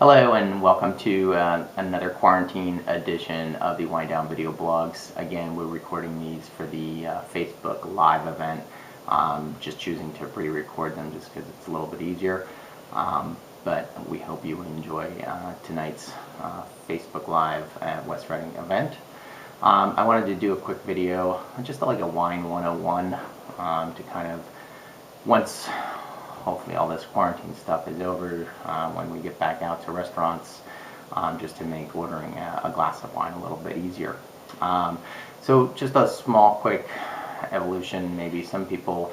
Hello and welcome to another quarantine edition of the Wind Down Video Blogs. Again, we're recording these for the Facebook Live event. Just choosing to pre-record them just because it's a little bit easier. But we hope you enjoy tonight's Facebook Live at West Reading event. I wanted to do a quick video, just like a wine 101, to kind of, once hopefully all this quarantine stuff is over, when we get back out to restaurants, just to make ordering a glass of wine a little bit easier. So just a small quick evolution. Maybe some people,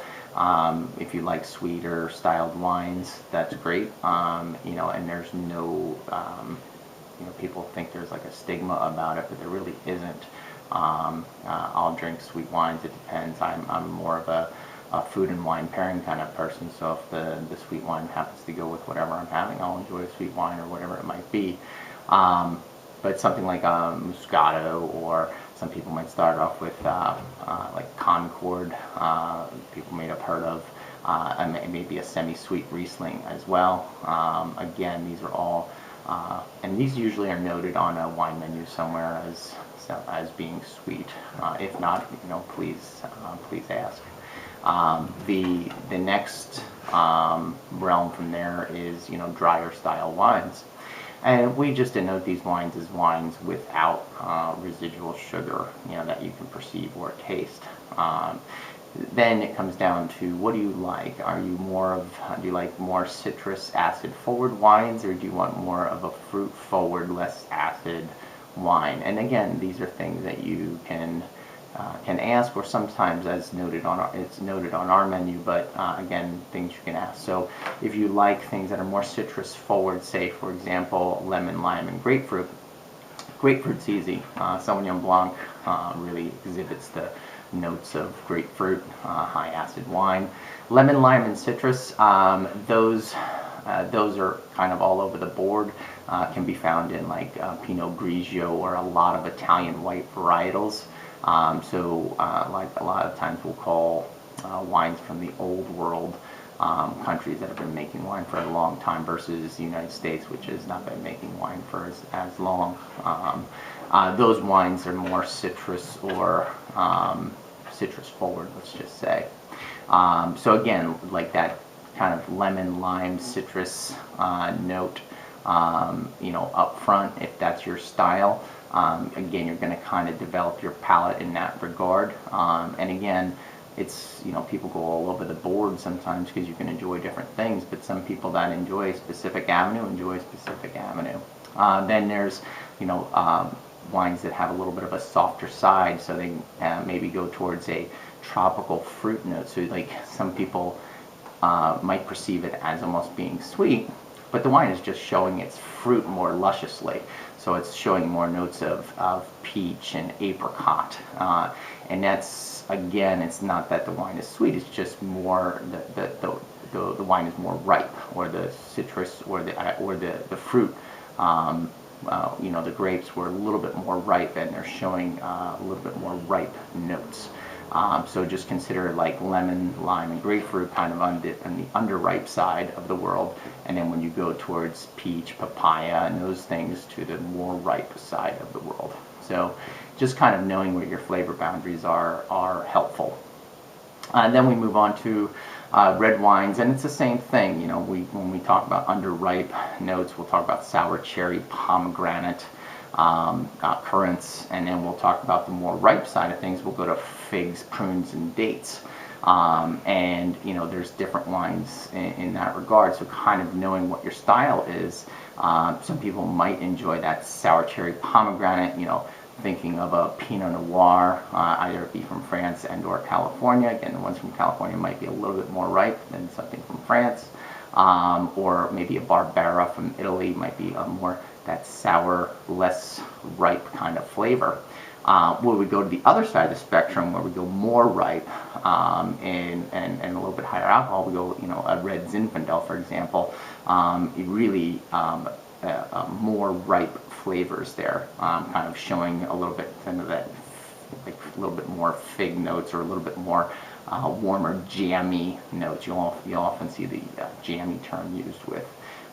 if you like sweeter styled wines, that's great. And there's no, people think there's like a stigma about it, but there really isn't. I'll drink sweet wines. It depends. I'm more of a food and wine pairing kind of person, so if the sweet wine happens to go with whatever I'm having, I'll enjoy a sweet wine or whatever it might be. But something like a Moscato, or some people might start off with like Concord, people may have heard of, and maybe a semi-sweet Riesling as well. Again, these are all, and these usually are noted on a wine menu somewhere as being sweet. If not, please ask. The next realm from there is drier style wines, and we just denote these wines as wines without residual sugar, that you can perceive or taste. Then it comes down to, what do you like? Do you like more citrus acid forward wines, or do you want more of a fruit forward, less acid wine? And again, these are things that you can ask, or sometimes it's noted on our menu, but again, things you can ask. So if you like things that are more citrus forward, say for example lemon, lime, and grapefruit. Grapefruit's easy. Sauvignon Blanc really exhibits the notes of grapefruit, high acid wine. Lemon, lime, and citrus, those are kind of all over the board. Can be found in like Pinot Grigio or a lot of Italian white varietals. Like a lot of times we'll call wines from the old world, countries that have been making wine for a long time, versus the United States, which has not been making wine for as long. Those wines are more citrus, or citrus forward, let's just say. So again, like that kind of lemon, lime, citrus note, up front, if that's your style. Again, you're going to kind of develop your palate in that regard. And again, it's, people go all over the board sometimes because you can enjoy different things, but some people that enjoy a specific avenue enjoy a specific avenue. Then there's, wines that have a little bit of a softer side, so they maybe go towards a tropical fruit note. So like some people might perceive it as almost being sweet, but the wine is just showing its fruit more lusciously. So it's showing more notes of peach and apricot. And that's, again, it's not that the wine is sweet, it's just more, the wine is more ripe, or the citrus, or the fruit, the grapes were a little bit more ripe, and they're showing a little bit more ripe notes. So just consider like lemon, lime, and grapefruit kind of on the underripe side of the world, and then when you go towards peach, papaya, and those things, to the more ripe side of the world. So just kind of knowing where your flavor boundaries are helpful. And then we move on to red wines, and it's the same thing. When we talk about underripe notes, we'll talk about sour cherry, pomegranate, currants, and then we'll talk about the more ripe side of things. We'll go to figs, prunes, and dates. And there's different wines in that regard, so kind of knowing what your style is. Some people might enjoy that sour cherry pomegranate, thinking of a Pinot Noir, either it be from France and or California. Again, the ones from California might be a little bit more ripe than something from France. Or maybe a Barbera from Italy might be more that sour, less ripe kind of flavor. Where we go to the other side of the spectrum, where we go more ripe, and a little bit higher alcohol, we go, a red Zinfandel, for example, really more ripe flavors there, kind of showing a little bit kind of that, like a little bit more fig notes, or a little bit more warmer, jammy notes. You'll often see the jammy term used with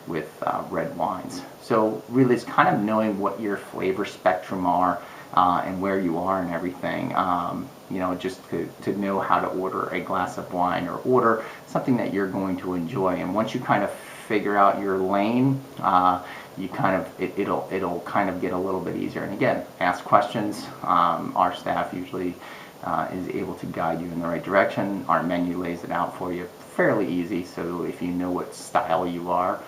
with red wines. So really, it's kind of knowing what your flavor spectrum are and where you are and everything. You know, just to know how to order a glass of wine or order something that you're going to enjoy. And once you kind of figure out your lane, you kind of it'll kind of get a little bit easier. And again, ask questions. Our staff usually is able to guide you in the right direction. Our menu lays it out for you fairly easy, so if you know what style you are,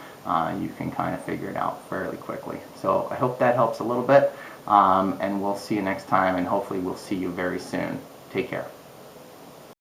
you can kind of figure it out fairly quickly. So I hope that helps a little bit, and we'll see you next time, and hopefully we'll see you very soon. Take care.